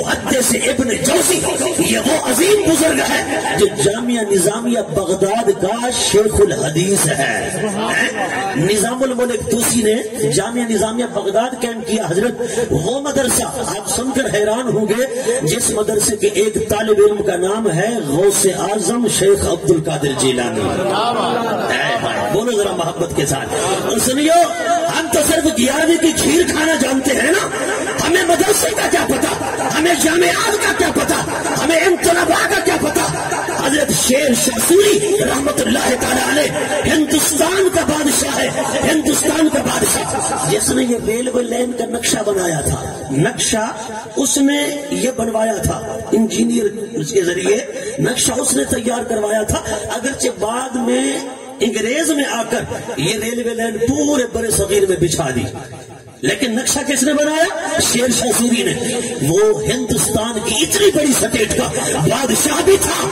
محدث ابن جوزی یہ وہ عظیم بزرگ ہے جو جامعہ نظامیہ بغداد کا شیخ الحدیث ہے. نظام الملک توسی نے جامعہ نظامیہ بغداد قائم کیا. حضرت وہ مدرسہ آپ سن کر حیران ہوں گے جس مدرسے کے ایک طالب علم کا نام ہے غوث اعظم شیخ عبد القادر جیلانی. بولو ذرا محبت کے ساتھ. اور سنیو ہم تو صرف 11ویں کی کھیر کھانا جانتے ہیں نا, ہمیں مدرسے کا کیا پتا, ہمیں جامعات کا کیا پتا, ہمیں ان طلباء کا کیا پتا. حضرت شیر شاہ سوری رحمت اللہ تعالی علیہ ہندوستان کا بادشاہ ہے, ہندوستان کا بادشاہ جس نے یہ ریلوے لائن کا نقشہ بنایا تھا. نقشہ اس نے یہ بنوایا تھا, انجینئر کے ذریعے نقشہ اس نے تیار کروایا تھا. اگرچہ بعد میں انگریز میں آ کر یہ ریلوے لائن پورے برے صغیر میں بچھا دی, لیکن نقشہ کس نے بنایا؟ شیر شاہ سوری نے. وہ ہندوستان کی اتنی بڑی سٹیٹ کا بادشاہ بھی تھا,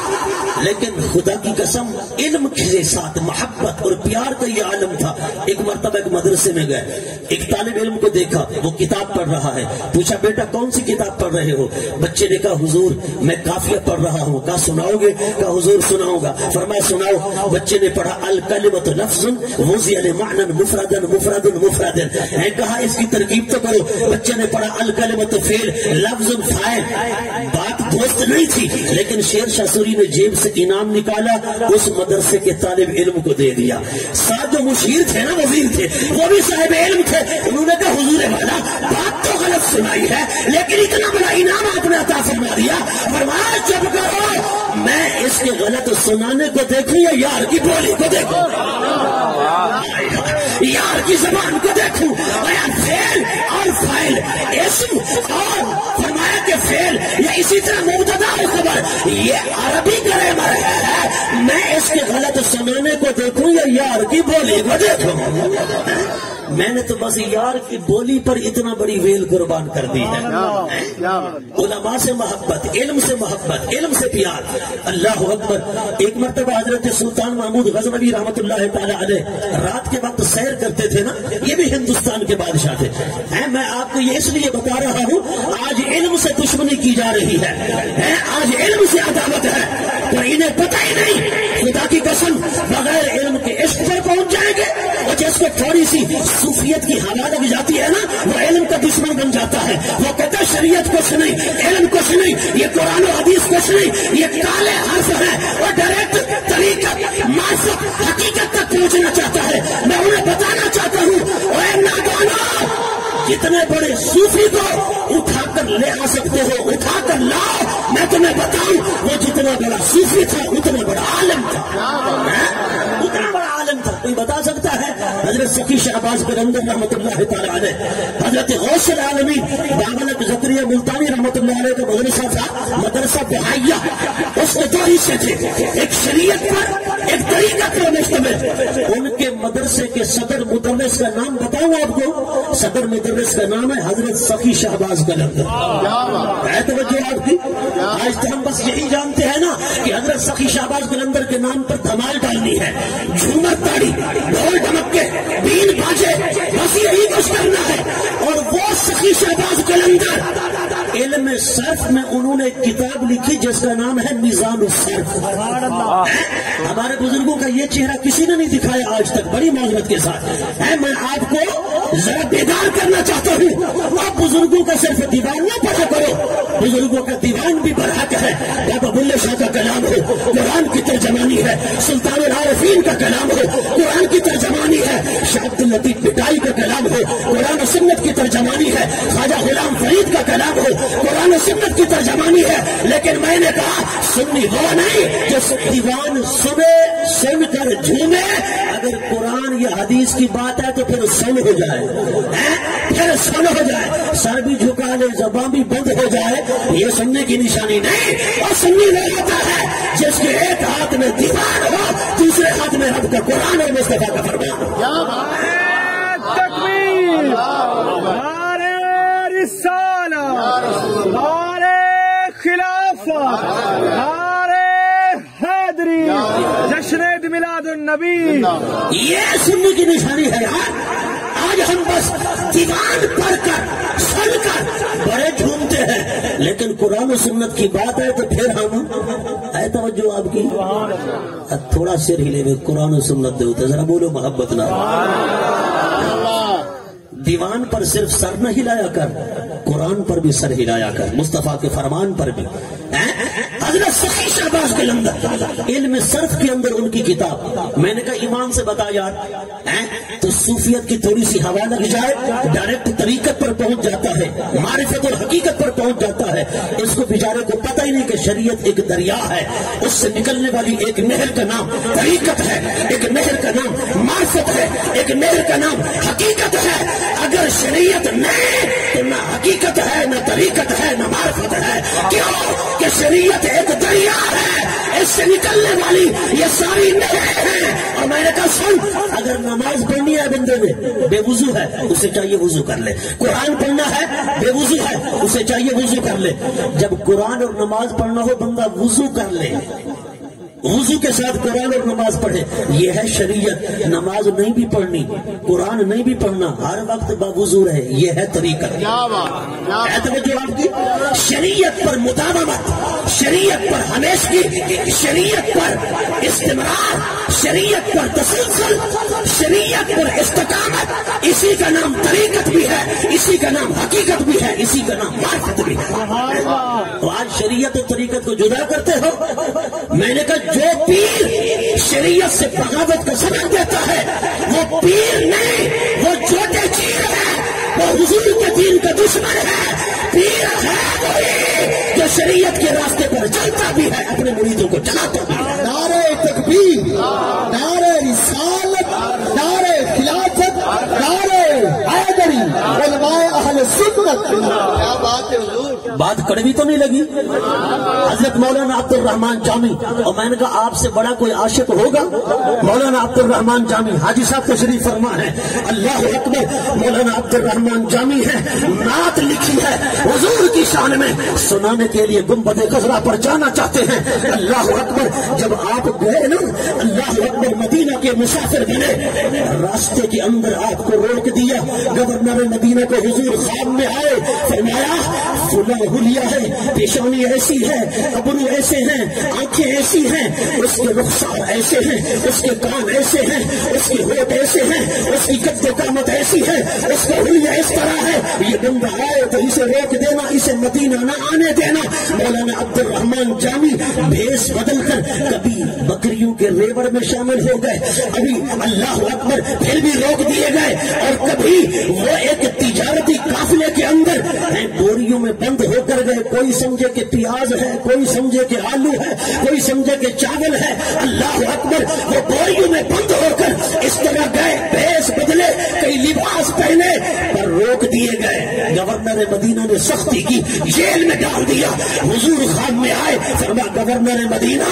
لیکن خدا کی قسم علم کے ساتھ محبت اور پیار کا یہ عالم تھا. ایک مرتبہ ایک مدرسے میں گئے, ایک طالب علم کو دیکھا وہ کتاب پڑھ رہا ہے. پوچھا بیٹا کون سی کتاب پڑھ رہے ہو؟ بچے نے کہا حضور میں قافیہ پڑھ رہا ہوں. کہا سناؤ گے؟ کہا حضور سناؤں گا. فرمایا سناؤ. بچے نے پڑھا الکلمۃ لفظ وضع لمعنى مفردا مفرد مفرد. کہا اس کی ترکیب تو کرو. بچے نے پڑھا الکلمۃ فعل لفظ فاعل. بات دوست نہیں تھی, لیکن شیر شاہ سوری نے جیب سے انعام نکالا, اس مدرسے کے طالب علم کو دے دیا. ساتھ جو مشیر تھے نا, وزیر تھے, وہ بھی صاحب علم تھے. انہوں نے کہا حضور والا بات تو غلط سنائی ہے, لیکن اتنا بڑا انعام آپ نے عطا فرما دیا. فرمایا چپ کرو, میں اس کے غلط سنانے کو دیکھوں یا یار کی بولی کو دیکھوں, یار کی زبان کو دیکھوں. فعل اور فاعل اسم اور فرمایا کہ فعل یا اسی طرح مبتدا اور خبر یہ عربی گرامر ہے. میں اس کے غلط سنانے کو دیکھوں یا یار کی بولی کو دیکھوں؟ میں نے تو بس یار کی بولی پر اتنا بڑی ویل قربان کر دی ہے. علماء سے محبت, علم سے محبت, علم سے پیار. اللہ اکبر. ایک مرتبہ حضرت سلطان محمود غزنوی رحمت اللہ تعالی علیہ رات کے وقت سیر کرتے تھے نا, یہ بھی ہندوستان کے بادشاہ تھے. میں آپ کو یہ اس لیے بتا رہا ہوں, آج علم سے دشمنی کی جا رہی ہے, آج علم سے عداوت ہے, اور انہیں پتہ ہی نہیں. خدا کی قسم بغیر علم کے عشق پر پہنچ جائیں گے, اور جس کو تھوڑی سی صوفیت کی ہوا لگ جاتی ہے نا, وہ علم کا دشمن بن جاتا ہے. وہ کہتا ہے شریعت کچھ نہیں, علم کچھ نہیں, یہ قرآن و حدیث کچھ نہیں, یہ کالے حرف ہے. وہ ڈائریکٹ طریقت معرفت حقیقت تک پہنچنا چاہتا ہے. میں انہیں بتانا چاہتا ہوں, اے نادانو, جتنے بڑے صوفی کو اٹھا کر لے آ سکتے ہو اٹھا کر لاؤ. میں تمہیں بتاؤں وہ جتنا بڑا صوفی تھا اتنا بڑا عالم تھا, اتنا بڑا عالم تھا. کوئی بتا سکتا ہے؟ حضرت سخی شہباز قلندر رحمت اللہ تعالی علیہ, حضرت غوث العالمین باغلق زکریا ملتانی رحمت اللہ علیہ کا مدرسہ تھا, مدرسہ بہائیہ. اس کے 2 حصے تھے, ایک شریعت پر ایک طریقت پر مشتمل. ان کے مدرسے کے صدر مدرس کا نام بتاؤں آپ کو؟ صدر مدرس کا نام ہے حضرت سخی شہباز قلندر. ہے توجہ آپ کی؟ آج تو ہم بس یہی جانتے ہیں نا کہ حضرت سخی شہباز قلندر کے نام پر دھمال ڈالنی ہے, جھومر تاڑی, ڈھول ڈھمکے, بین باجے, بس یہی کچھ کرنا ہے. اور وہ سخی شہباز قلندر علم صرف میں انہوں نے ایک کتاب لکھی جس کا نام ہے میزان الصرف. ہمارے بزرگوں کا یہ چہرہ کسی نے نہیں دکھایا آج تک, بڑی معذرت کے ساتھ. میں آپ کو ذرا بیدار کرنا چاہتا ہوں, آپ بزرگوں کا صرف دیوان نہ پڑھا کرو, بزرگوں کا دیوان بھی برحق ہے. بابا بلے شاہ کا کلام ہو قرآن کی ترجمانی ہے, سلطان العارفین کا کلام ہو قرآن کی ترجمانی ہے, شاہ عبد اللطیف پٹائی کا کلام ہو قرآن و سنت کی ترجمانی ہے, خواجہ غلام فرید کا کلام ہو قرآن و سنت کی ترجمانی ہے. لیکن میں نے کہا سنی وہ نہیں جو دیوان سنے سن کر جھومے. اگر قرآن یا حدیث کی بات ہے تو پھر سن ہو جائے, پھر سن ہو جائے, سر بھی جھکا لے, زبان بھی بند ہو جائے, یہ سننے کی نشانی نہیں. اور سنی وہ ہوتا ہے جس کے ایک ہاتھ میں دیوان ہو, دوسرے ہاتھ میں رب کا قرآن اور مصطفیٰ کا فرمان. تکبیر, نعرہ رسالہ, نعرہ خلافت, نعرہ حیدری, جشن میلاد النبی. یہ سننے کی نشانی ہے یار. آج ہم بس دیوان پڑھ کر سن کر بڑے جھومتے ہیں, لیکن قرآن و سنت کی بات ہے تو پھر ہم ہے توجہ آپ کی تھوڑا سر ہلے ہوئے قرآن و سنت دے ہوتے ذرا بولو محبت نہ دیوان پر صرف سر نہ ہلایا کر قرآن پر بھی سر ہلایا کر مصطفیٰ کے فرمان پر بھی حضرت سخی شہباز کے اندر علم صرف کے اندر ان کی کتاب میں نے کہا ایمان سے بتا یار تو صوفیت کی تھوڑی سی ہوا لگ جائے ڈائریکٹ طریقت پر پہنچ جاتا ہے معرفت اور حقیقت پر پہنچ جاتا ہے اس کو بیچارے کو پتہ ہی نہیں کہ شریعت ایک دریا ہے اس سے نکلنے والی ایک نہر کا نام طریقت ہے ایک نہر کا نام معرفت ہے ایک نہر کا نام حقیقت ہے اگر شریعت نہیں تو نہ حقیقت ہے نہ طریقت ہے نہ معرفت ہے کیوں کہ شریعت ایک دریا ہے اس سے نکلنے والی یہ ساری نہریں ہیں اور میں نے کہا سن اگر نماز پڑھنی ہے بندے میں بے وضو ہے اسے چاہیے وضو کر لے قرآن پڑھنا ہے بے وضو ہے اسے چاہیے وضو کر لے جب قرآن اور نماز پڑھنا ہو بندہ وضو کر لے وضو کے ساتھ قرآن اور نماز پڑھے یہ ہے شریعت نماز نہیں بھی پڑھنی قرآن نہیں بھی پڑھنا ہر وقت باوضو رہے یہ ہے طریقت توجہ آپ کی شریعت پر مداومت شریعت پر ہمیشگی شریعت پر استمرار شریعت پر تسلسل شریعت پر استقامت اسی کا نام طریقت بھی ہے اسی کا نام حقیقت بھی ہے اسی کا نام معرفت بھی ہے تو آج شریعت اور طریقت کو جدا کرتے ہو میں نے کہا جو پیر شریعت سے بغاوت کا سبق دیتا ہے وہ پیر نہیں وہ چھوٹے چیر ہے وہ حضور کے دین کا دشمن ہے پیر ہے وہی جو شریعت کے راستے پر چلتا بھی ہے اپنے مریدوں کو چلاتا بھی ہے نعرہ تکبیر نعرہ رسالت نعرہ خلافت نعرہ حیدری علماء اہل سنت کیا بات ہے حضور بات کڑوی تو نہیں لگی حضرت مولانا عبد الرحمان جامی اور میں نے کہا آپ سے بڑا کوئی عاشق ہوگا مولانا عبد الرحمان جامی حاجی صاحب تشریف فرما ہے اللہ اکبر مولانا عبد الرحمان جامی ہے نعت لکھی ہے حضور کی شان میں سنانے کے لیے گنبد خضرا پر جانا چاہتے ہیں اللہ اکبر جب آپ گئے نا اللہ اکبر مدینہ کے مسافر بنے راستے کے اندر آپ کو روک دیا گورنر مدینہ کو حضور خواب میں آئے فرمایا فلاں حلیہ ہے پیشانی ایسی ہے ابرو ایسے ہیں آنکھیں ایسی ہیں اس کے رخسار ایسے ہیں اس کے کان ایسے ہیں اس کے ہونٹ ایسے ہیں اس کی قد و قامت ایسی ہے اس کا حلیہ اس طرح ہے یہ بندہ آئے تو اسے روک دینا اسے مدینہ نہ آنے دینا مولانا عبد الرحمان جامی بھیس بدل کر کبھی بکریوں کے ریوڑ میں شامل ہو گئے ابھی اللہ اکبر پھر بھی روک دیے گئے اور کبھی وہ ایک تجارتی قافلے کے اندر بوریوں میں بند ہو کر گئے کوئی سمجھے کہ پیاز ہے کوئی سمجھے کہ آلو ہے کوئی سمجھے کہ چاول ہے اللہ اکبر وہ بوریوں میں بند ہو کر اس طرح گئے بھیس بدلے کئی لباس پہنے پر روک دیے گئے گورنر مدینہ نے سختی کی جیل میں ڈال دیا حضور خواب میں آئے فرما گورنر مدینہ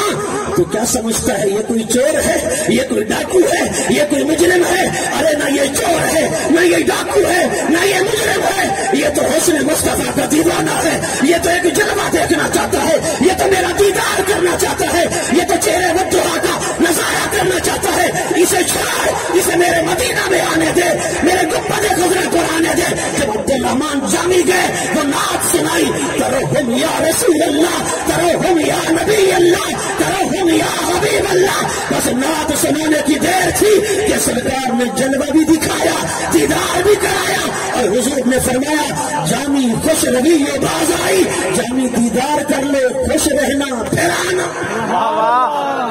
تو کیا سمجھتا ہے یہ کوئی چور ہے یہ کوئی ڈاکو ہے یہ کوئی مجرم ہے ارے نہ یہ چور ہے نہ یہ ڈاکو ہے نہ یہ مجرم ہے یہ تو حسن مصطفیٰ کا دیوانہ ہے یہ تو ایک جلوہ دیکھنا چاہتا ہے یہ تو میرا دیدار کرنا چاہتا ہے یہ تو چہرے بدعا کا نظارہ کرنا چاہتا ہے اسے چھوڑ اسے میرے مدینہ میں آنے دے میرے گنبد خضرا کو آنے دے جب عبد الرحمان جامی گئے وہ نعت سنائی ترہم یا رسول اللہ ترہم یا نبی اللہ ترہم یا حبیب اللہ بس نعت سنانے کی دیر تھی کہ سرکار نے جلوہ بھی دکھایا دیدار بھی کرایا اور حضور نے فرمایا جامی خوش رہی یہ باز آئی جامی دیدار کر لو خوش رہنا پھر آنا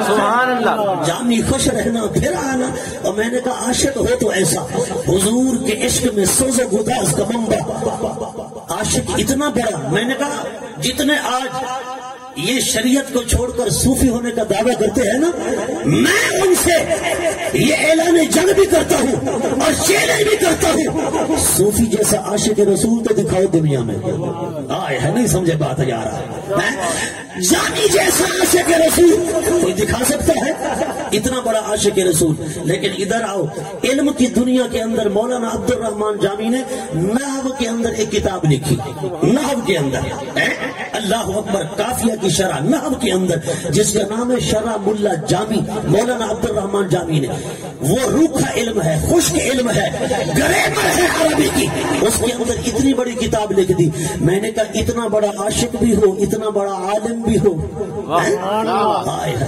سبحان اللہ جامی خوش رہنا پھر آنا اور میں نے کہا عاشق ہو تو ایسا حضور کے عشق میں سوز و گداز کا منبع عاشق اتنا بڑا میں نے کہا جتنے آج یہ شریعت کو چھوڑ کر صوفی ہونے کا دعویٰ کرتے ہیں نا میں ان سے یہ اعلان جنگ بھی کرتا ہوں اور چیلنج بھی کرتا ہوں صوفی جیسا عاشق رسول تو دکھاؤ دنیا میں آئے ہے نہیں سمجھے بات یار جانی جیسا عاشق رسول کوئی دکھا سکتا ہے اتنا بڑا عاشق رسول لیکن ادھر آؤ علم کی دنیا کے اندر مولانا عبد الرحمان جامی نے نحو کے اندر ایک کتاب لکھی نحو کے اندر اللہ اکبر کافیہ کی شرح نحو کے اندر جس کا نام ہے شرح ملا جامی مولانا عبد الرحمان جامی نے، وہ روکھا علم ہے، خشک علم ہے، گریمر ہے عربی کی، اس کے اندر اتنی بڑی کتاب لکھ دی۔ میں نے کہا اتنا بڑا عاشق بھی ہو، اتنا بڑا عالم بھی ہو،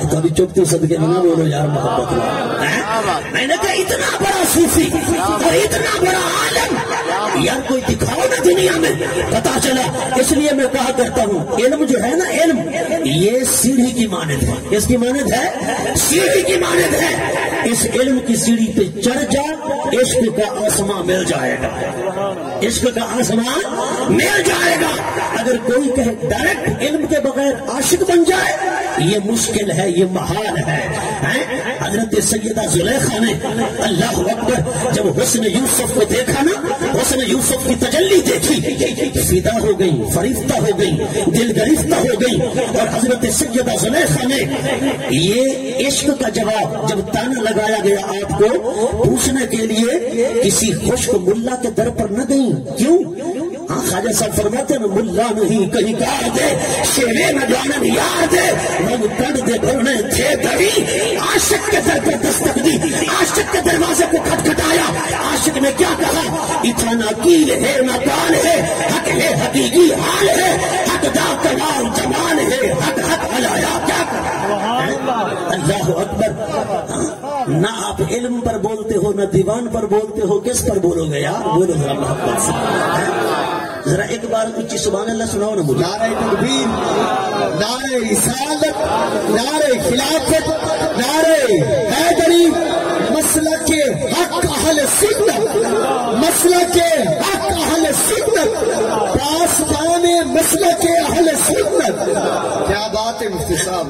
تو ابھی چپتے صدقے میں نہ بولو یار محبت میں۔ میں نے کہا اتنا بڑا صوفی اور اتنا بڑا عالم یار کوئی دکھاؤ نا دنیا میں، پتا چلا۔ اس لیے میں کہا کرتا ہوں علم جو ہے نا، علم یہ سیڑھی کی مانند ہے۔ اس کی مانند ہے، سیڑھی کی مانند ہے۔ اس علم کی سیڑھی پہ چڑھ جا، عشق کا آسمان مل جائے گا، عشق کا آسمان مل جائے گا۔ اگر کوئی کہے ڈائریکٹ علم کے بغیر عاشق بن جائے، یہ مشکل ہے، یہ محال ہے۔ حضرت سیدہ زلیخا نے اللہ اکبر جب حسن یوسف کو دیکھا نا، حسن یوسف کی تجلی دیکھی، فدا ہو گئی، فریفتہ ہو گئی، دل گرفتہ ہو گئی۔ اور حضرت سیدہ زلیخا نے یہ عشق کا جواب جب تانا لگایا گیا آپ کو پوچھنے کے لیے، کسی خشک ملا کے در پر نہ گئی۔ کیوں؟ خواجہ صاحب فرماتے ہیں ملا نہیں کہیں کار دے، شیرے نہ جانن یار دے، من کڑ دے بھرنے تھے دری، عاشق کے در پر دستک دی، عاشق کے دروازے کو کھٹکھٹایا۔ عاشق نے کیا کہا؟ اتنا کیل ہے نہ کال ہے، حق ہے حقیقی حال ہے، حق دا کمال جمال ہے، حق حق علایا کیا کہا؟ اللہ اکبر۔ نہ آپ علم پر بولتے ہو، نہ دیوان پر بولتے ہو، کس پر بولو گے یار؟ بولو ذرا محبت سے، ذرا ایک بار اونچی سبحان اللہ سناؤ نا مجھے۔ نعرہ تکبیر، نعرہ رسالت، نعرہ خلافت، نعرہ حیدری، مسلک حق اہل سنت، مسلک حق اہل سنت، پاسبان مسلک اہل سنت۔ کیا بات ہے مفتی صاحب،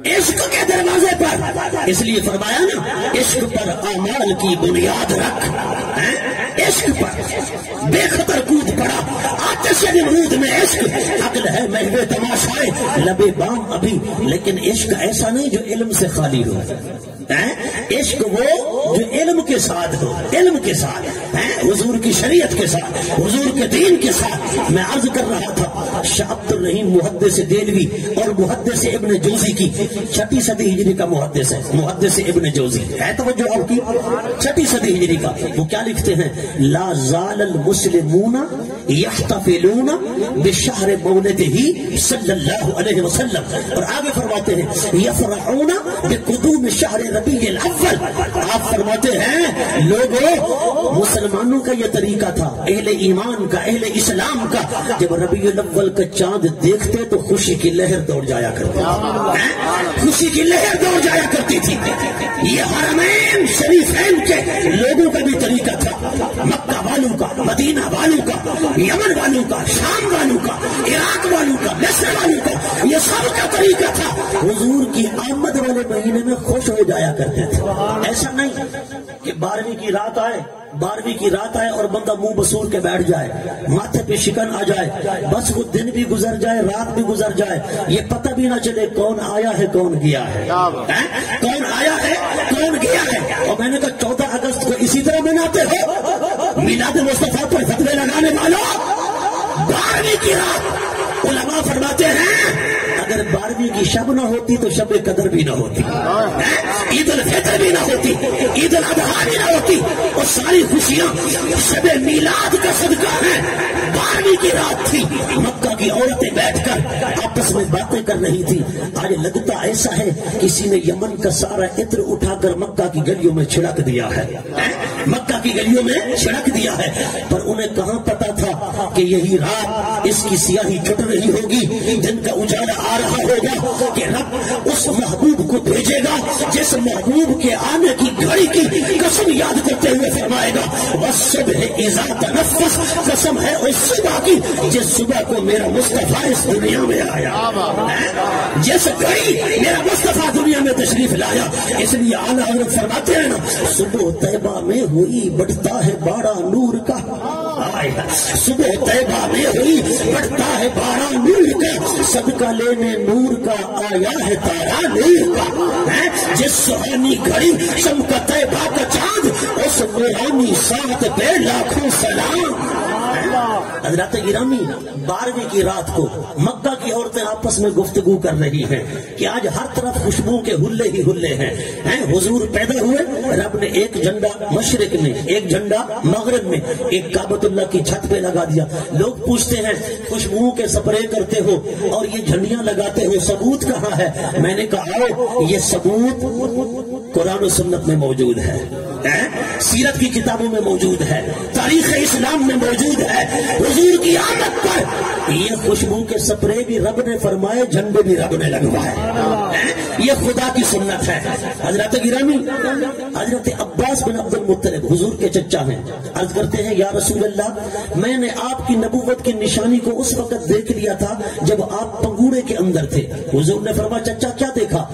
عشق کے دروازے پر، اس لیے فرمایا نا عشق پر اعمال کی بنیاد رکھ، عشق پر بے خطر کود پڑا، آتش نمرود میں عشق، عقل ہے محو تماشائے لبے بام ابھی، لیکن عشق ایسا نہیں جو علم سے خالی ہو، عشق وہ جو علم کے ساتھ ہو، علم کے ساتھ، حضور کی شریعت کے ساتھ، حضور کے دین کے ساتھ۔ میں عرض کر رہا تھا شاہ عبد الرحیم محدث دہلوی اور محدث ابن جوزی کی 6 صدی ہجری کا محدث ہے، محدث ابن جوزی ہے، توجہ آپ کی 6 صدی ہجری کا۔ وہ کیا لکھتے ہیں؟ لا زال المسلمون یحتفلون بشہر مولدہ صلی اللہ علیہ وسلم، اور آگے فرماتے ہیں یفرحون بقدوم شہر ربیع الاول۔ آپ فرماتے ہیں لوگوں، مسلمانوں کا یہ طریقہ تھا، اہل ایمان کا، اہل اسلام کا، جب ربیع الاول کا چاند دیکھتے تو خوشی کی لہر دوڑ جایا کرتی تھی، خوشی کی لہر دوڑ جایا کرتی تھی۔ یہ حرمین شریفین کے لوگوں کا بھی طریقہ تھا، مکہ والوں کا، مدینہ والوں کا، یمن والوں کا، شام والوں کا، عراق والوں کا، مصر والوں کا، یہ سب کا طریقہ تھا۔ حضور کی آمد والے مہینے میں خوش ہو جایا کرتے تھے۔ ایسا نہیں کہ 12ویں کی رات آئے، 12ویں کی رات آئے اور بندہ منہ بسور کے بیٹھ جائے، ماتھے پہ شکن آ جائے، بس وہ دن بھی گزر جائے، رات بھی گزر جائے، یہ پتہ بھی نہ چلے کون آیا ہے کون گیا ہے، کون آیا ہے کون گیا ہے۔ اور میں نے کہا 14 اگست کو اسی طرح مناتے ہو؟ میلاد مصطفیٰ پر فتوے لگانے والوں، 12ویں کی رات علماء فرماتے ہیں اگر 12ویں کی شب نہ ہوتی تو شب قدر بھی نہ ہوتی، عید الفطر بھی نہ ہوتی، عید الاضحیٰ بھی نہ ہوتی، اور ساری خوشیاں شب میلاد کا صدقہ ہے۔ 12ویں کی رات تھی، مکہ کی عورتیں بیٹھ کر آپس میں باتیں کر رہی تھی۔ آج لگتا ایسا ہے کسی نے یمن کا سارا عطر اٹھا کر مکہ کی گلیوں میں چھڑک دیا ہے، مکہ کی گلیوں میں چھڑک دیا ہے، پر انہیں کہاں پتا تھا کہ یہی رات اس کی سیاہی چھٹ رہی ہوگی، جن کا اجالا آ رہا ہوگا کہ رب اس محبوب کو بھیجے گا جس محبوب کے آنے کی گھڑی کی قسم یاد کرتے ہوئے فرمائے گا وَالصُّبْحِ إِذَا تَنَفَّسَ، قسم ہے اس صبح کی جس صبح کو میرا مصطفیٰ اس دنیا میں آیا، جس گھڑی میرا مصطفیٰ دنیا میں تشریف لایا۔ اس لیے اعلیٰ حضرت فرماتے ہیں نا صبح طیبہ میں ہوئی بڑھتا ہے بارہ نور کا، صبح طیبہ میں ہوئی بڑھتا ہے بارہ نور کا، صدقہ لینے نور کا آیا ہے تارا نور کا، جس سہانی گھڑی چمکا طیبہ کا چاند اس نورانی ساتھ پہ لاکھوں سلام۔ حضرات گرامی 12ویں کی رات کو مکہ کی عورتیں آپس میں گفتگو کر رہی ہیں کہ آج ہر طرف خوشبو کے ہلے ہی ہلے ہیں. حضور پیدا ہوئے، رب نے ایک جھنڈا مشرق میں، ایک جھنڈا مغرب میں، ایک کعبۃ اللہ کی چھت پہ لگا دیا. لوگ پوچھتے ہیں خوشبو کے سپرے کرتے ہو اور یہ جھنڈیاں لگاتے ہو، ثبوت کہاں ہے؟ میں نے کہا آؤ، یہ ثبوت قرآن و سنت میں موجود ہے، سیرت کی کتابوں میں موجود ہے، تاریخ اسلام میں موجود ہے. حضور کی آمد پر یہ خوشبو کے سپرے بھی رب نے فرمائے، جھنڈے بھی رب نے لگوائے. یہ خدا کی سنت ہے. حضرت گرامی، حضرت عباس بن عبد المطلب حضور کے چچا ہیں، عرض کرتے ہیں یا رسول اللہ، میں نے آپ کی نبوت کی نشانی کو اس وقت دیکھ لیا تھا جب آپ پنگوڑے کے اندر تھے. حضور نے فرمایا چچا کیا دیکھا؟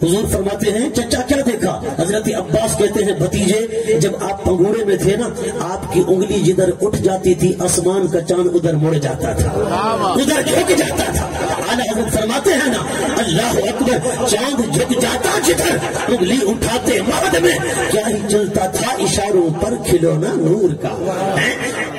حضور فرماتے ہیں چچا کیا دیکھا؟ حضرت عباس کہتے ہیں بھتیجے، جب آپ پنگوڑے میں تھے نا، آپ کی انگلی جدھر اٹھ جاتی تھی آسمان کا چاند ادھر مڑ جاتا تھا، ادھر جھک جاتا تھا. اعلیٰ حضرت فرماتے ہیں نا اللہ اکبر، چاند جھک جاتا جدھر انگلی اٹھاتے مہد میں کیا ہی چلتا تھا اشاروں پر کھلونا نور کا.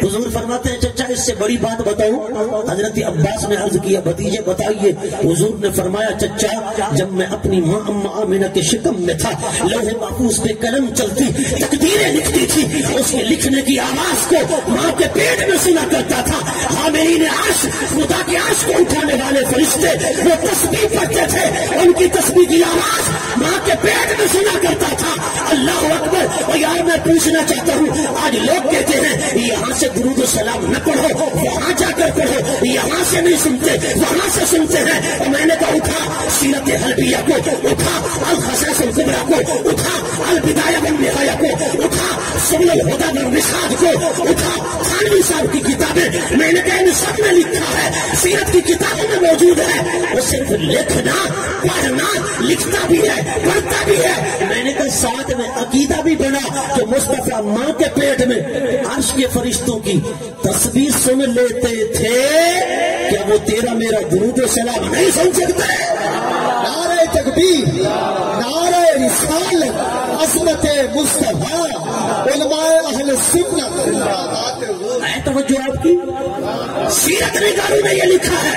حضور فرماتے ہیں چچا اس سے بڑی بات بتاؤں؟ حضرت عباس نے عرض کیا بھتیجے بتائیے. حضور نے فرمایا چچا، جب میں اپنی ماں اما آمنہ کے شکم میں تھا، لوح محفوظ پہ قلم چلتی، تقدیریں لکھتی تھی، اس کے لکھنے کی آواز کو ماں کے پیٹ میں سنا کرتا تھا. حاملین عرش، خدا کے عرش کو اٹھانے والے فرشتے وہ تسبیح پڑھتے تھے، ان کی تسبیح کی آواز ماں کے پیٹ میں سنا کرتا تھا. اللہ اکبر. اور یار میں پوچھنا چاہتا ہوں، آج لوگ کہتے ہیں یہاں سے درود و سلام نہ پڑھو، وہاں جا کر پڑھو، یہاں سے نہیں سنتے وہاں سے سنتے ہیں. اور میں نے کہا اٹھا سیرت حلبیہ کو، اٹھا الخصائص الکبریٰ کو، اٹھا البدایہ والنہایہ کو، اٹھا سبل الہدیٰ والرشاد کو، اٹھا تھانوی صاحب کی کتابیں. میں نے کہا ان سب میں لکھا ہے، سیرت کی کتابوں میں موجود ہے. وہ صرف لکھنا پڑھنا، لکھتا بھی ہے پڑھتا بھی ہے. میں نے کہا ساتھ میں عقیدہ بھی بنا کہ مصطفیٰ ماں کے پیٹ میں عرش کے فرشتوں کی تسبیح سن لیتے تھے، کیا وہ تیرا میرا درود و سلام نہیں سن سکتے؟ نعرہ تکبیر، نعرہ رسالت، عظمت مصطفیٰ، علماء اہل سنت. ہے توجہ آپ کی؟ سیرت نگاروں نے یہ لکھا ہے.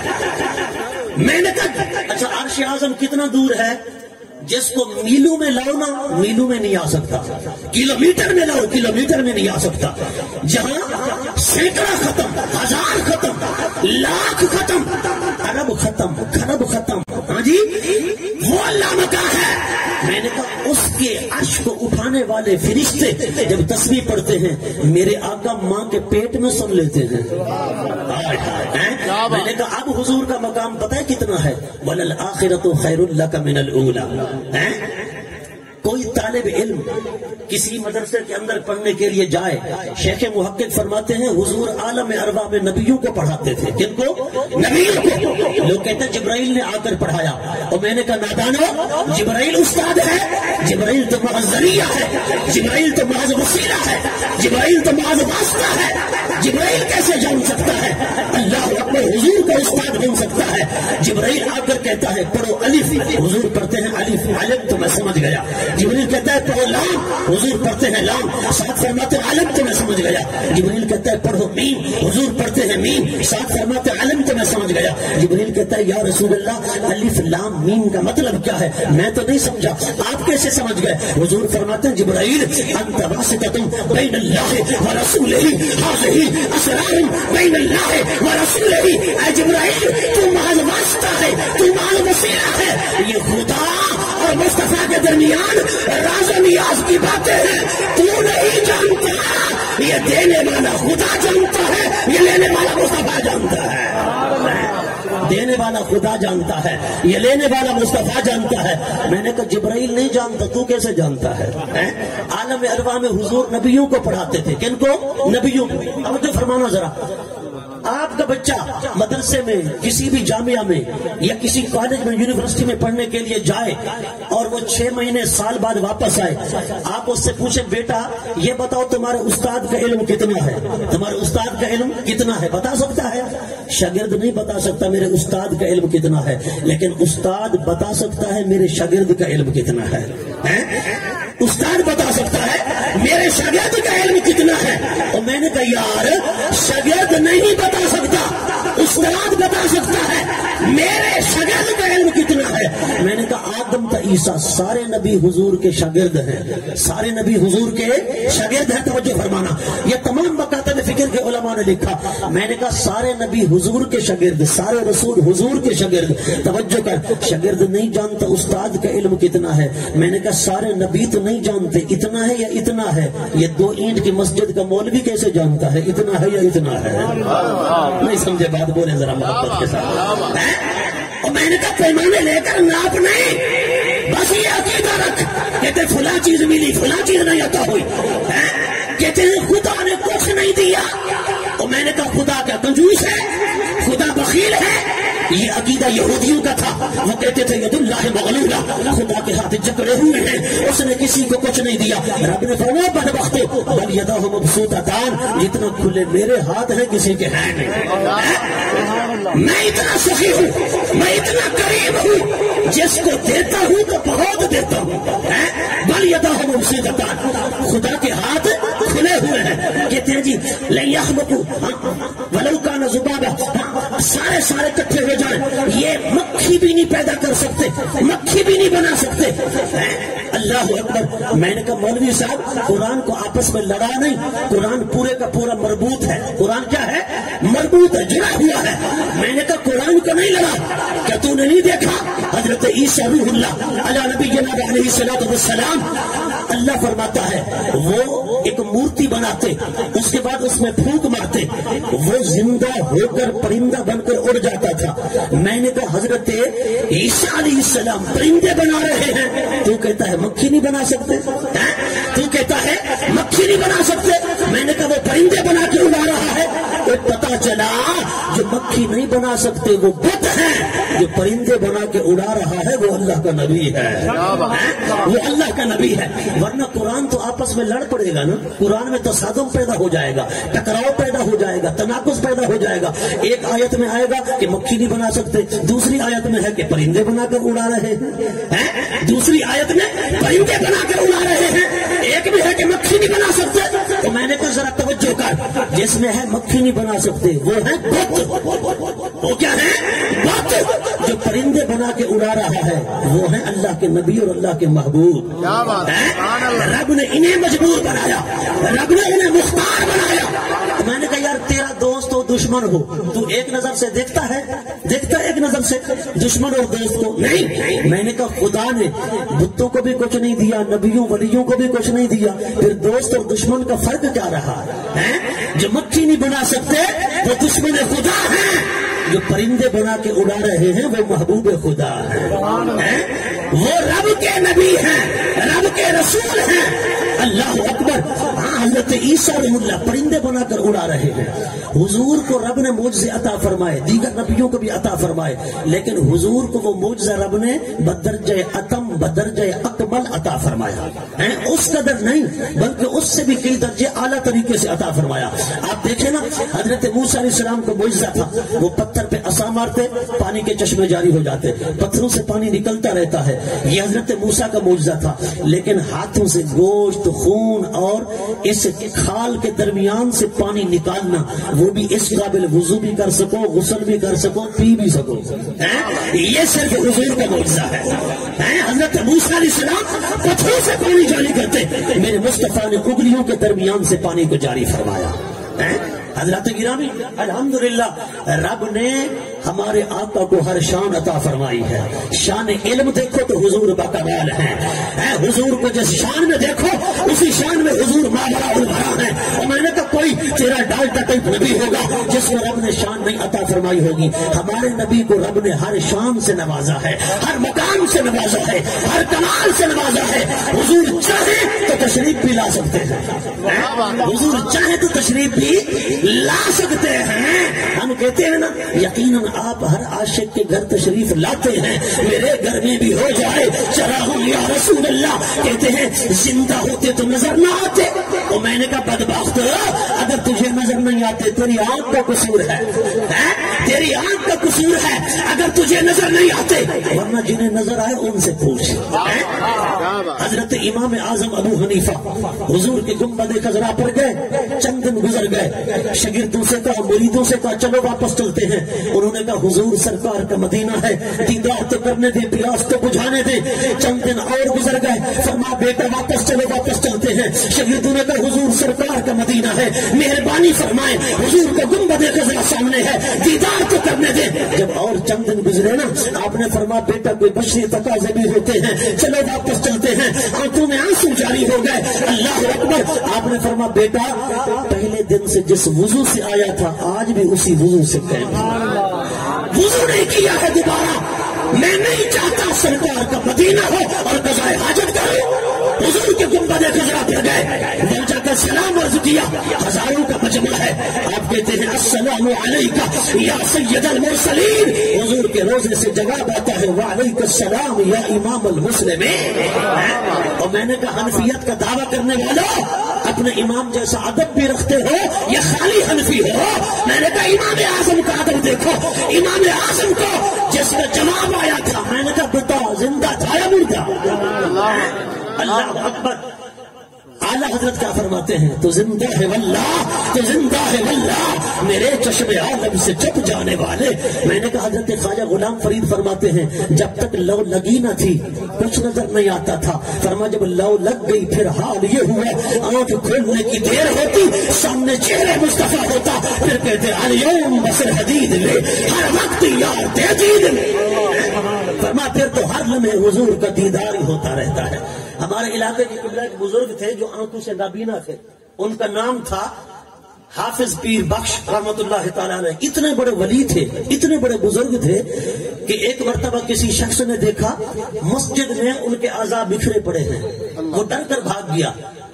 میں نے کہا اچھا عرش اعظم کتنا دور ہے؟ جس کو میلوں میں لاؤ نا، میلوں میں نہیں آ سکتا. کلومیٹر میں لاؤ، کلومیٹر میں نہیں آ سکتا. جہاں سینکڑا ختم، ہزار ختم، لاکھ ختم، ارب ختم، خرب ختم، ہاں جی وہ اللہ مکان ہے. میں نے کہا اس کے عرش کو اٹھانے والے فرشتے جب تسبیح پڑھتے ہیں میرے آقا ماں کے پیٹ میں سن لیتے ہیں. میں نے کہا اب حضور کا مقام پتہ ہے کتنا ہے؟ وَلَلْآخِرَةُ خَيْرٌ لَكَ مِنَ الْأُولَى. کوئی طالب علم کسی مدرسے کے اندر پڑھنے کے لیے جائے، شیخ محقق فرماتے ہیں حضور عالم ارواح میں نبیوں کو پڑھاتے تھے. کن کو؟ نبیوں کو. لوگ کہتے ہیں جبرائیل نے آ کر پڑھایا، اور میں نے کہا نادانو، جبرائیل استاد ہے، جبرائیل تو محض ذریعہ ہے، جبرائیل تو محض وسیلہ ہے، جبرائیل تو محض واسطہ ہے. جبرائیل کیسے جان سکتا ہے؟ اللہ اکبر. حضور کا استاد بن سکتا ہے. جبرائیل آ کر کہتا ہے پڑھو الف، حضور پڑھتے ہیں الف، علم تو میں سمجھ گیا. جبرائیل کہتا ہے پڑھو لام، حضور پڑھتے ہیں لام، ساتھ فرماتے ہیں علم تو میں سمجھ گیا. جبرائیل کہتا ہے پڑھو میم، حضور پڑھتے ہیں میم، ساتھ فرماتے ہیں علم تو میں سمجھ گیا. جبرائیل کہتا ہے یا رسول اللہ الف لام میم کا مطلب کیا ہے؟ میں تو نہیں سمجھا، آپ کیسے سمجھ گئے؟ حضور فرماتے ہیں جبرائیل انت واسطۃ بین اللہ ورسولہ، ھذہ اسرار بین اللہ ورسولہ. اے جبرائیل تو محض واسطہ ہے، تو محض وسیلہ ہے. یہ خدا اور مصطفیٰ کے درمیان راز و نیاز کی باتیں ہیں، تو نہیں جانتا. یہ دینے والا خدا جانتا ہے، یہ لینے والا مصطفیٰ جانتا ہے. دینے والا خدا جانتا ہے، یہ لینے والا مصطفیٰ جانتا ہے. میں نے کہا جبرائیل نہیں جانتا، تو کیسے جانتا ہے؟ عالم ارواح میں حضور نبیوں کو پڑھاتے تھے. کن کو؟ نبیوں کو. اب تو فرمانا ذرا، آپ کا بچہ مدرسے میں، کسی بھی جامعہ میں یا کسی کالج میں، یونیورسٹی میں پڑھنے کے لیے جائے اور وہ 6 مہینے سال بعد واپس آئے، آپ اس سے پوچھیں بیٹا یہ بتاؤ تمہارے استاد کا علم کتنا ہے؟ تمہارے استاد کا علم کتنا ہے؟ بتا سکتا ہے؟ شاگرد نہیں بتا سکتا میرے استاد کا علم کتنا ہے، لیکن استاد بتا سکتا ہے میرے شاگرد کا علم کتنا ہے. استاد بتا سکتا ہے میرے شاگرد کا علم کتنا ہے. اور میں نے کہا یار شاگرد نہیں بتا سکتا, استاد بتا سکتا ہے میرے شاگرد کا علم کتنا ہے. میں نے کہا آدم تا عیسیٰ سارے نبی حضور کے شاگرد ہیں, سارے نبی حضور کے شاگرد ہیں. توجہ فرمانا, یہ تمام مکاتب فکر کے علماء نے لکھا. میں نے کہا سارے نبی حضور کے شاگرد, سارے رسول حضور کے شاگرد. توجہ کر, شاگرد نہیں جانتا استاد کا علم کتنا ہے. میں نے کہا سارے نبی تو نہیں جانتے اتنا ہے یا اتنا ہے. یہ 2 اینٹ کی مسجد کا مولوی کیسے جانتا ہے اتنا ہے یا اتنا ہے؟ نہیں سمجھے بات, بولے ذرا محبت کے ساتھ. اور میں نے کہا پیمانے لے کر ناپ نہیں, بس یہ عقیدہ رکھ. کہتے فلاں چیز ملی, فلاں چیز نہیں عطا ہوئی. کہتے ہیں خدا نے کچھ نہیں دیا. اور میں نے کہا خدا کا کنجوس ہے, خدا بخیل ہے. یہ عقیدہ یہودیوں کا تھا. وہ کہتے تھے ید اللہ مغلولہ, خدا کے ہاتھ جکڑے ہوئے ہیں, اس نے کسی کو کچھ نہیں دیا. رب نے فرمایا بدبختو بل یداہ مبسوطتان, جتنا کھلے میرے ہاتھ ہیں کسی کے ہیں نہیں. میں اتنا سخی ہوں, میں اتنا کریم ہوں, جس کو دیتا ہوں تو بہت دیتا ہوں. بل یداہ مبسوطتان, خدا کے ہاتھ کھلے ہوئے ہیں. کہتے ہیں جی لن یخلقوا ولو کان ذبابا, سارے کٹھے ہو جائیں یہ مکھی بھی نہیں پیدا کر سکتے, مکھی بھی نہیں بنا سکتے. اللہ اکبر. میں نے کہا مولوی صاحب قرآن کو آپس میں لڑا نہیں, قرآن پورے کا پورا مربوط ہے. قرآن کیا ہے؟ مربوط ہے, جڑا ہوا ہے. میں نے کہا قرآن کو نہیں لڑا. کیا تو نے نہیں دیکھا حضرت عیسیٰ روح اللہ علی نبینا علیہ الصلوۃ والسلام, اللہ فرماتا ہے وہ ایک مورتی بناتے, اس کے بعد اس میں پھونک مارتے, وہ زندہ ہو کر پرندہ بن کر اڑ جاتا تھا. میں نے کہا حضرت عیسیٰ علیہ السلام پرندے بنا رہے ہیں, تو کہتا ہے مکھی نہیں بنا سکتے, تو کہتا ہے مکھی نہیں بنا سکتے. میں نے کہا وہ پرندے بنا کے اڑا رہا ہے. تو پتا چلا جو مکھی نہیں بنا سکتے وہ بت ہیں, جو پرندے بنا کے اڑا رہا ہے وہ اللہ کا نبی ہے, وہ اللہ کا نبی ہے. ورنہ قرآن تو آپس میں لڑ پڑے گا نا, قرآن میں تصادم پیدا ہو جائے گا, ٹکراؤ پیدا ہو جائے گا, تناقض پیدا ہو جائے گا. ایک آیت میں آئے گا کہ مکھی نہیں بنا سکتے, دوسری آیت میں ہے کہ پرندے بنا کر اڑا رہے ہیں, دوسری آیت میں پرندے بنا کر اڑا رہے ہیں, ایک بھی ہے کہ مکھی نہیں بنا سکتے. تو میں نے کہا ذرا توجہ کر, جس میں ہے مکھی نہیں بنا سکتے وہ ہے بت. وہ کیا ہے؟ بت. جو پرندے بنا کے اڑا رہا ہے وہ ہے اللہ کے نبی اور اللہ کے محبوب. رب نے انہیں مجبور بنایا, رب نے انہیں مختار بنایا. میں نے کہا یار تیرا دوست ہو دشمن ہو, تو ایک نظر سے دیکھتا ہے ایک نظر سے دشمن اور دوست کو نہیں. میں نے کہا خدا نے بتوں کو بھی کچھ نہیں دیا, نبیوں ولیوں کو بھی کچھ نہیں دیا, پھر دوست اور دشمن کا فرق کیا رہا ہے؟ جو مکھی نہیں بنا سکتے وہ دشمن خدا ہیں, جو پرندے بنا کے اڑا رہے ہیں وہ محبوب خدا ہیں, وہ رب کے نبی ہیں, رب کے رسول ہیں. اللہ اکبر. ہاں حضرت عیسیٰ رحم اللہ پرندے بنا کر اڑا رہے ہیں. حضور کو رب نے معجزے عطا فرمائے, دیگر نبیوں کو بھی عطا فرمائے, لیکن حضور کو وہ معجزہ رب نے بدرجہ اتم بدرجہ اکمل عطا فرمایا. اس قدر نہیں بلکہ اس سے بھی کئی درجے اعلیٰ طریقے سے عطا فرمایا. آپ دیکھیں نا حضرت موسیٰ علیہ السلام کو معجزہ تھا, وہ پتھر پہ عصا مارتے پانی کے چشمے جاری ہو جاتے, پتھروں سے پانی نکلتا رہتا ہے. یہ حضرت موسیٰ کا معجزہ تھا. لیکن ہاتھوں سے گوشت, خون اور اس کھال کے درمیان سے پانی نکالنا, وہ بھی اس قابل وضو بھی کر سکو, غسل بھی کر سکو, پی بھی سکو, یہ صرف حضور کا معجزہ ہے. حضرت موسیٰ علیہ السلام پتھروں سے پانی جاری کرتے, میرے مصطفیٰ نے انگلیوں کے درمیان سے پانی کو جاری فرمایا. حضرات گرامی الحمدللہ رب نے ہمارے آقا کو ہر شان عطا فرمائی ہے. شان علم دیکھو تو حضور باکمال ہیں, حضور کو جس شان میں دیکھو اسی شان میں حضور ماورا البرا ہے. اور میں نے کہا کوئی تیرا ڈالٹا ٹائپ نبی ہوگا جس میں رب نے شان نہیں عطا فرمائی ہوگی. ہمارے نبی کو رب نے ہر شان سے نوازا ہے, ہر مقام سے نوازا ہے, ہر کمال سے نوازا ہے. حضور چاہے تو تشریف بھی لا سکتے ہیں, حضور چاہے تو تشریف بھی لا سکتے ہیں. ہم کہتے ہیں نا یقیناً آپ ہر عاشق کے گھر تشریف لاتے ہیں, میرے گھر میں بھی ہو جائے چراغ یا رسول اللہ. کہتے ہیں زندہ ہوتے تو نظر نہ آتے, تو میں نے کہا بدبخت اگر تجھے نظر نہیں آتے تیری آنکھ کا قصور ہے، تیری آنکھ کا قصور ہے اگر تجھے نظر نہیں آتے، ورنہ جنہیں نظر آئے ان سے پوچھ۔ حضرت امام اعظم ابو حنیفہ حضور کے گنبد خضرا پر گئے، چند دن گزر گئے، شاگردوں سے کہا مریدوں سے کہا چلو واپس چلتے ہیں، انہوں نے کہا حضور سرکار کا مدینہ ہے، دیدار تو کرنے دے، پیاس تو بجھانے دے۔ چند دن اور گزر گئے، فرما بیٹا واپس چلو واپس چلتے ہیں، شاگردوں نے کہا حضور سرکار کا مدینہ ہے، مہربانی فرمائیں حضور کا گنبد خضرا سامنے ہے، دیدار تو کرنے دے۔ جب اور چند دن گزرے نا، آپ نے فرما بیٹا کوئی بشری تقاضے بھی ہوتے ہیں، چلو واپس چلتے ہیں۔ آنکھوں میں آنسو جاری ہو گئے، اللہ اکبر۔ آپ نے فرما بیٹا پہلے دن سے جس وضو سے آیا تھا آج بھی اسی وضو سے وضو نہیں کیا ہے دوبارہ۔ میں نہیں چاہتا سرکار کا مدینہ ہو اور قضائے حاجت کرو۔ حضور کے گنبد خضرا پر گئے، وہاں جا کر سلام عرض کیا، ہزاروں کا مجمع ہے، آپ کہتے ہیں السلام علیکہ یا سید المرسلین، حضور کے روزے سے جواب آتا ہے وعلیکم السلام یا امام المسلمین۔ اور میں نے کہا حنفیت کا دعویٰ کرنے والوں اپنے امام جیسا ادب بھی رکھتے ہو یا خالی حنفی ہو؟ میں نے کہا امام اعظم کا ادب دیکھو، امام اعظم کو جس میں جواب آیا تھا، میں نے کہا بیٹا زندہ تھا یا مردہ؟ اللہ اکبر۔ اعلیٰ حضرت کیا فرماتے ہیں؟ تو زندہ ہے واللہ، تو زندہ ہے واللہ میرے چشم عالم سے چھپ جانے والے۔ میں نے کہا حضرت خواجہ غلام فرید فرماتے ہیں جب تک لو لگی نہ تھی کچھ نظر نہیں آتا تھا، فرما جب لو لگ گئی پھر حال یہ ہوا، آنکھ کھولنے کی دیر ہوتی سامنے چہرے مصطفیٰ ہوتا، پھر کہتے الیوم بصر حدید میں ہر وقت یار تجدید میں۔ فرما پھر تو ہر لمحے حضور کا دیدار ہی ہوتا رہتا ہے۔ ہمارے علاقے کے قبلہ ایک بزرگ تھے جو آنکھوں سے نابینا تھے، ان کا نام تھا حافظ پیر بخش رحمت اللہ تعالیٰ علیہ۔ اتنے بڑے ولی تھے، اتنے بڑے بزرگ تھے کہ ایک مرتبہ کسی شخص نے دیکھا مسجد میں ان کے اعضاء بکھرے پڑے ہیں، وہ ڈر کر بھاگ گیا۔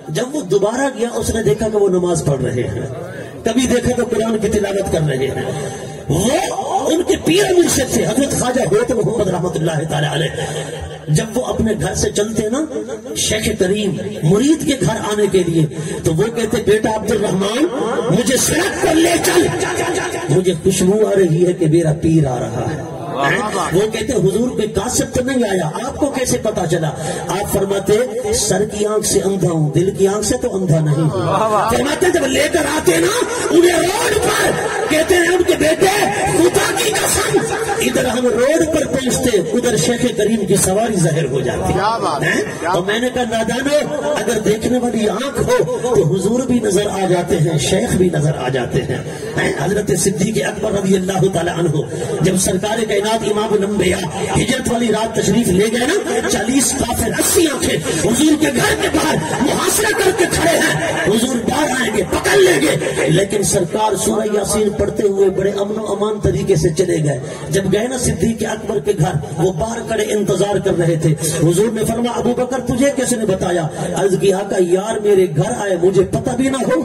جب وہ دوبارہ گیا اس نے دیکھا کہ وہ نماز پڑھ رہے ہیں، کبھی دیکھا تو قرآن کی تلاوت کر رہے ہیں۔ وہ ان کے پیر مرشد تھے حضرت خواجہ حیرت محمد رحمت اللہ تعالیٰ علیہ۔ جب وہ اپنے گھر سے چلتے نا شیخ کریم مرید کے گھر آنے کے لیے تو وہ کہتے بیٹا عبد الرحمان مجھے سڑک پر لے چل، مجھے خوشبو آ رہی ہے کہ میرا پیر آ رہا ہے۔ وہ کہتے حضور پہ قاصد تو نہیں آیا، آپ کو کیسے پتا چلا؟ آپ فرماتے سر کی آنکھ سے اندھا ہوں، دل کی آنکھ سے تو اندھا نہیں ہوں۔ فرماتے جب لے کر آتے نا انہیں روڈ پر، کہتے ہیں ان کے بیٹے خدا کی قسم ادھر ہم روڈ پر پہنچتے ادھر شیخ کریم کی سواری ظاہر ہو جاتی ہے۔ اور میں نے کہا نادانو اگر دیکھنے والی آنکھ ہو تو حضور بھی نظر آ جاتے ہیں، شیخ بھی نظر آ جاتے ہیں۔ حضرت صدیق اکبر رضی اللہ تعالی عنہ جب سرکار کائنات امام الانبیاء ہجرت والی رات تشریف لے گئے نا، 40 کافر 80 آنکھیں حضور کے گھر کے باہر محاصرہ کر کے کھڑے ہیں، حضور باہر آئیں گے پکڑ لیں گے، لیکن سرکار سورہ یاسین پڑھتے ہوئے بڑے امن و امان طریقے سے چلے گئے۔ جب گئے نا صدیق اکبر کے گھر وہ باہر کھڑے انتظار کر رہے تھے، حضور نے فرمایا ابو بکر تجھے کیسے نے بتایا؟ عرض کی آقا یار میرے گھر آئے مجھے پتہ بھی نہ ہو،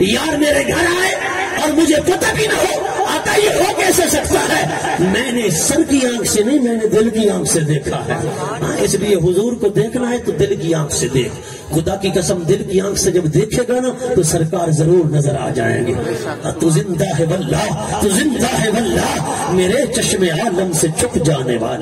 یار میرے گھر آئے اور مجھے پتہ بھی نہ ہو، آقا یہ ہو کیسے سکتا ہے؟ میں نے سر کی آنکھ سے نہیں میں نے دل کی آنکھ سے دیکھا ہے۔ اس لیے حضور کو دیکھنا ہے تو دل کی آنکھ سے دیکھ، خدا کی قسم دل کی آنکھ سے جب دیکھے گا نا تو سرکار ضرور نظر آ جائیں گے۔ تو زندہ ہے واللہ، تو زندہ ہے واللہ میرے چشم عالم سے چھپ جانے والے۔